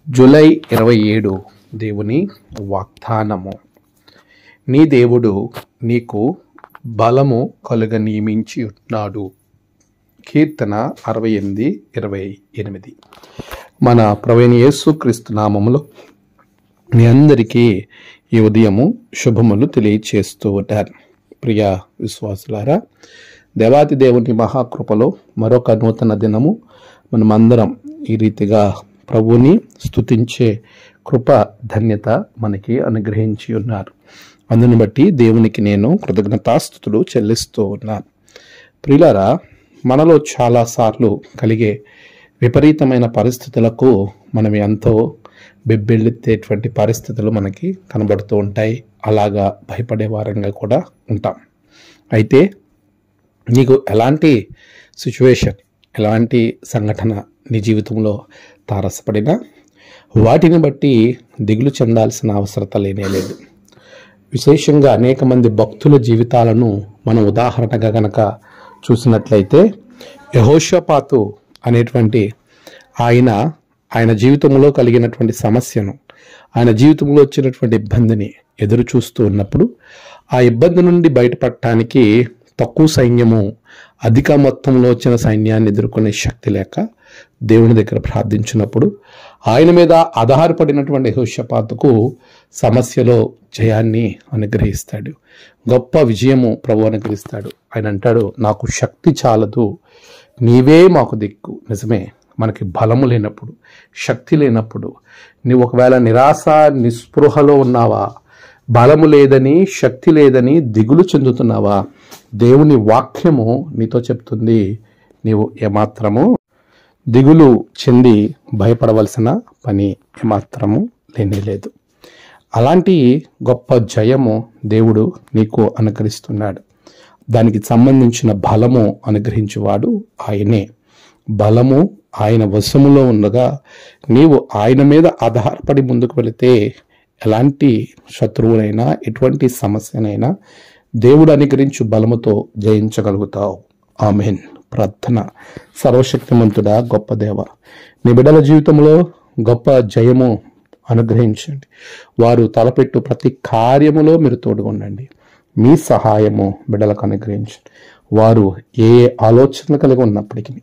July 27 దేవుని వాగ్దానము. నీ దేవుడు నీకు బలము కలుగ నియమించి ఉన్నాడు. కీర్తన 68:28. మన ప్రభువైన యేసుక్రీస్తు నామములో మీ అందరికీ ఈ ఉదయము శుభములు తెలియచేస్తూ ఉంటారు. ప్రియ విశ్వాసులారా, దేవాతి దేవుని మహాకృపలో మరొక నూతన దినము మనమందరం ఈ రీతిగా ప్రభువుని స్తుతించే కృప ధన్యత మనకి అనుగ్రహించి ఉన్నారు. అందుని బట్టి దేవునికి నేను కృతజ్ఞతాస్తుతులు చెల్లిస్తూ ఉన్నాను. ప్రియులారా, మనలో చాలాసార్లు కలిగే విపరీతమైన పరిస్థితులకు మనం ఎంతో బెబ్బెళ్ళెత్తేటువంటి పరిస్థితులు మనకి కనబడుతూ ఉంటాయి. అలాగా భయపడే వారంగా కూడా ఉంటాం. అయితే నీకు ఎలాంటి సిచ్యువేషన్, ఎలాంటి సంఘటన నీ జీవితంలో తారసపడినా వాటిని బట్టి దిగులు చెందాల్సిన అవసరత లేనేలేదు. విశేషంగా అనేక మంది భక్తుల జీవితాలను మనం ఉదాహరణగా గనక చూసినట్లయితే, యెహోషాపాతు అనేటువంటి ఆయన జీవితంలో కలిగినటువంటి సమస్యను, ఆయన జీవితంలో వచ్చినటువంటి ఇబ్బందిని ఎదురు చూస్తూ ఉన్నప్పుడు ఆ ఇబ్బంది నుండి బయటపడటానికి తక్కువ సైన్యము అధిక మొత్తంలో వచ్చిన సైన్యాన్ని ఎదుర్కొనే శక్తి లేక దేవుని దగ్గర ప్రార్థించినప్పుడు ఆయన మీద ఆధారపడినటువంటి యెహోషాపాతుకు సమస్యలో జయాన్ని అనుగ్రహిస్తాడు. గొప్ప విజయము ప్రభు అనుగ్రహిస్తాడు. ఆయన అంటాడు, నాకు శక్తి చాలదు, నీవే మాకు దిక్కు. నిజమే, మనకి బలము లేనప్పుడు, శక్తి లేనప్పుడు, నీవు ఒకవేళ నిరాశ నిస్పృహలో ఉన్నావా, బలము లేదని, శక్తి లేదని దిగులు చెందుతున్నావా, దేవుని వాక్యము నీతో చెప్తుంది, నీవు ఏమాత్రము దిగులు చెంది భయపడవలసిన పని ఏమాత్రము లేనేలేదు. అలాంటి గొప్ప జయము దేవుడు నీకు అనుగ్రహిస్తున్నాడు. దానికి సంబంధించిన బలము అనుగ్రహించేవాడు ఆయనే. బలము ఆయన వశములో ఉండగా నీవు ఆయన మీద ఆధారపడి ముందుకు వెళితే ఎలాంటి శత్రువునైనా, ఎటువంటి సమస్యనైనా దేవుడు అనుగ్రహించు బలముతో జయించగలుగుతావు. ఆమేన్. ప్రార్థన. సర్వశక్తిమంతుడా, గొప్ప దేవ, నీ బిడ్డల జీవితంలో గొప్ప జయము అనుగ్రహించండి. వారు తలపెట్టు ప్రతి కార్యములో మీరు తోడుగొనండి. మీ సహాయము బిడ్డలకు అనుగ్రహించండి. వారు ఏ ఆలోచనలు కలిగి ఉన్నప్పటికీ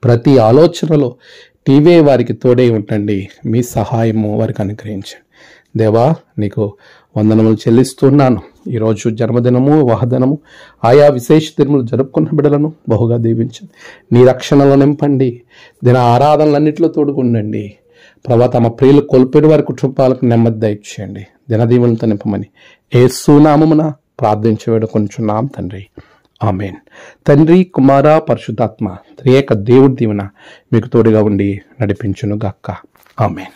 ప్రతి ఆలోచనలో నీవే వారికి తోడై ఉండండి. మీ సహాయము వారికి అనుగ్రహించండి. దేవా, నీకు వందనములు చెల్లిస్తున్నాను. ఈరోజు జన్మదినము, వివాహదినము, ఆయా విశేష దినములు జరుపుకున్న బిడ్డలను బహుగా దీవించండి. నీ రక్షణలో నింపండి. దిన ఆరాధనలన్నింటిలో తోడుకుండండి. ప్రభా, తమ ప్రియులు కోల్పోయిన వారి కుటుంబాలకు నెమ్మది దయచేయండి. దినదీవులతో నింపమని యేసు నామమున ప్రార్థించి వేడుకొనుచున్నాం తండ్రి. ఆమేన్. తండ్రి, కుమార, పరిశుద్ధాత్మ త్రియేక దేవుడి దీవెన మీకు తోడుగా ఉండి నడిపించును గాక. ఆమేన్.